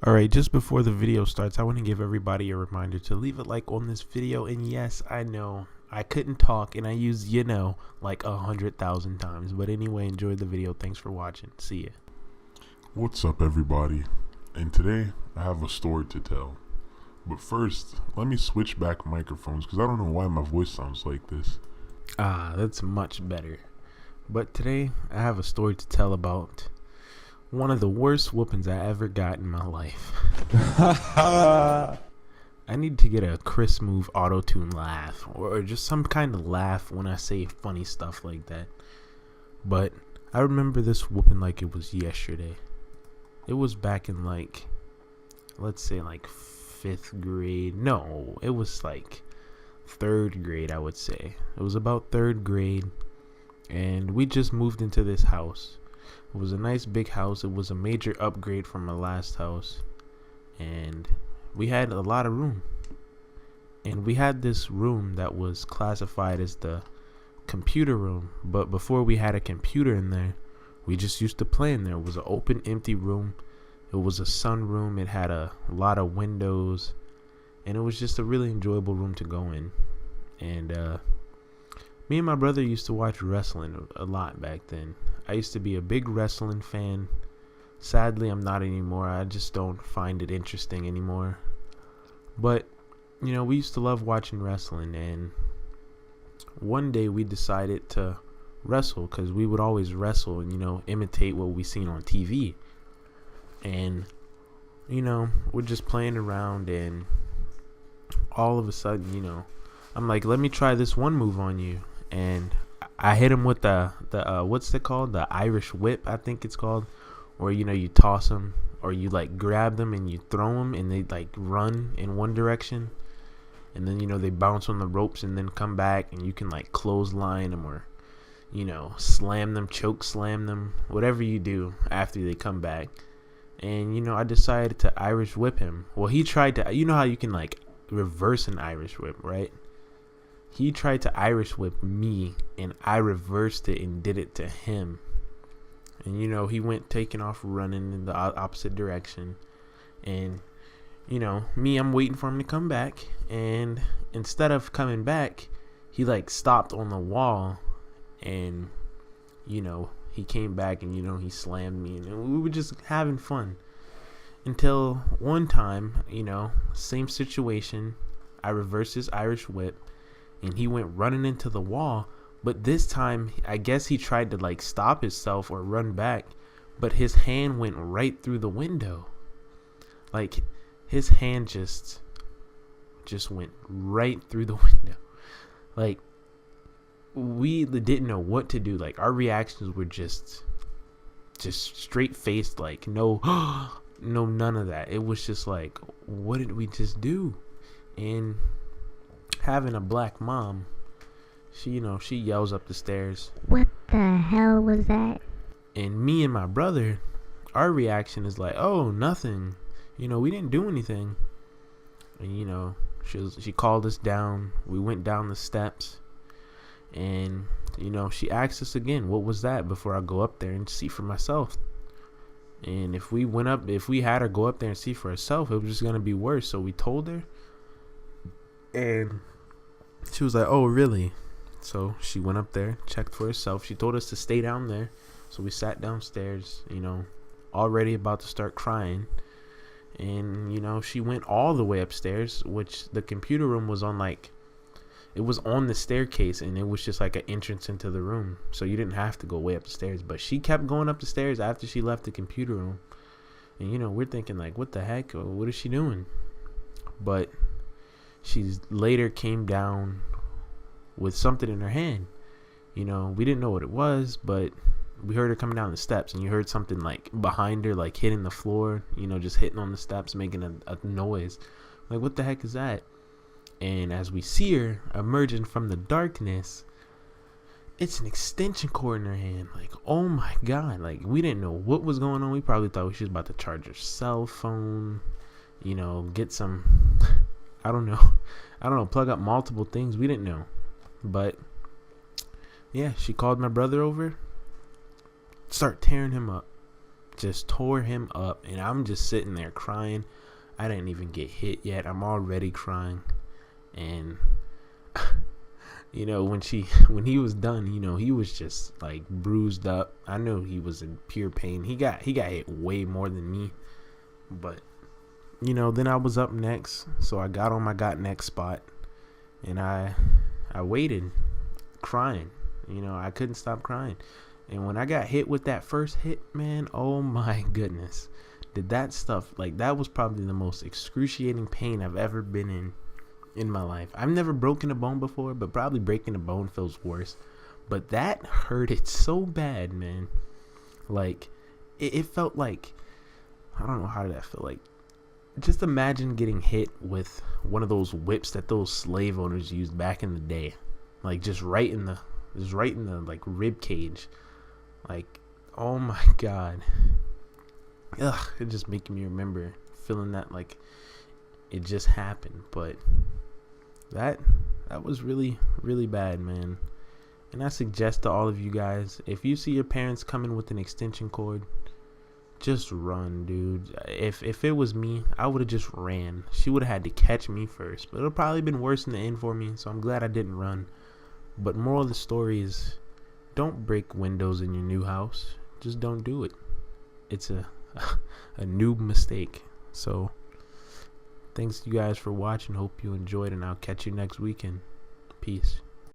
Alright, just before the video starts, I want to give everybody a reminder to leave a like on this video. And yes, I know I couldn't talk and I used like 100,000 times. But anyway, enjoy the video. Thanks for watching. See ya. What's up, everybody? And today I have a story to tell. But first, let me switch back microphones because I don't know why my voice sounds like this. That's much better. But today I have a story to tell about one of the worst whoopings I ever got in my life. I need to get a Chris Move auto-tune laugh or just some kind of laugh when I say funny stuff like that. But I remember this whooping like it was yesterday. It was back in let's say 5th grade. No, it was 3rd grade, I would say. It was about 3rd grade, and we just moved into this house. It was a nice big house. It was a major upgrade from my last house, and we had a lot of room. And we had this room that was classified as the computer room, but before we had a computer in there, we just used to play in there. It was an open, empty room. It was a sunroom. It had a lot of windows, and it was just a really enjoyable room to go in. And me and my brother used to watch wrestling a lot back then. I used to be a big wrestling fan. Sadly, I'm not anymore. I just don't find it interesting anymore. But, we used to love watching wrestling, and one day we decided to wrestle because we would always wrestle and, imitate what we seen on TV. And, we're just playing around, and all of a sudden, I'm like, let me try this one move on you. And I hit him with the what's it called? The Irish whip, I think it's called. Or, you toss them, or you grab them and you throw them and they run in one direction. And then, they bounce on the ropes and then come back, and you can clothesline them or, slam them, choke slam them, whatever you do after they come back. And, I decided to Irish whip him. Well, he tried to, how you can reverse an Irish whip, right? He tried to Irish whip me, and I reversed it and did it to him. And, he went taking off running in the opposite direction. And, me, I'm waiting for him to come back. And instead of coming back, he stopped on the wall. And, he came back and, he slammed me. And we were just having fun. Until one time, same situation. I reversed his Irish whip. And he went running into the wall. But this time, I guess he tried to stop himself or run back. But his hand went right through the window. His hand just went right through the window. We didn't know what to do. Our reactions were just straight faced. No, no, none of that. It was just what did we just do? And having a black mom, she yells up the stairs, "What the hell was that?" And me and my brother, our reaction is oh, nothing. We didn't do anything. And she called us down. We went down the steps, and she asked us again, what was that, before I go up there and see for myself. And if we had her go up there and see for herself, it was just gonna be worse. So we told her, and she was like, "Oh, really?" So she went up there, checked for herself. She told us to stay down there. So we sat downstairs, already about to start crying. And, she went all the way upstairs, which the computer room was on it was on the staircase, and it was just an entrance into the room. So you didn't have to go way up the stairs. But she kept going up the stairs after she left the computer room. And, we're thinking what the heck? What is she doing? But she later came down with something in her hand. We didn't know what it was, but we heard her coming down the steps, and you heard something behind her, hitting the floor, just hitting on the steps, making a noise. What the heck is that? And as we see her emerging from the darkness, it's an extension cord in her hand. Oh my God. We didn't know what was going on. We probably thought she was about to charge her cell phone, get some, I don't know, plug up multiple things. We didn't know. But yeah, she called my brother over, start tearing him up. just tore him up, and I'm just sitting there crying. I didn't even get hit yet. I'm already crying. And when he was done, he was just like bruised up. I know he was in pure pain. He got hit way more than me. But then I was up next, so I got on my got next spot, and I waited, crying. I couldn't stop crying. And when I got hit with that first hit, man, oh my goodness, did that stuff, like, that was probably the most excruciating pain I've ever been in my life. I've never broken a bone before, but probably breaking a bone feels worse. But that hurted so bad, man. Like, it felt like, I don't know, how did that feel like? Just imagine getting hit with one of those whips that those slave owners used back in the day, like just right in the like rib cage. Like, oh my god, ugh, it just making me remember feeling that like it just happened. But that was really, really bad, man. And I suggest to all of you guys, if you see your parents coming with an extension cord, just run, dude. If it was me, I would have just ran. She would have had to catch me first, but it would probably been worse in the end for me, so I'm glad I didn't run. But moral of the story is, don't break windows in your new house. Just don't do it. It's a noob mistake. So thanks you guys for watching. Hope you enjoyed, and I'll catch you next weekend. Peace.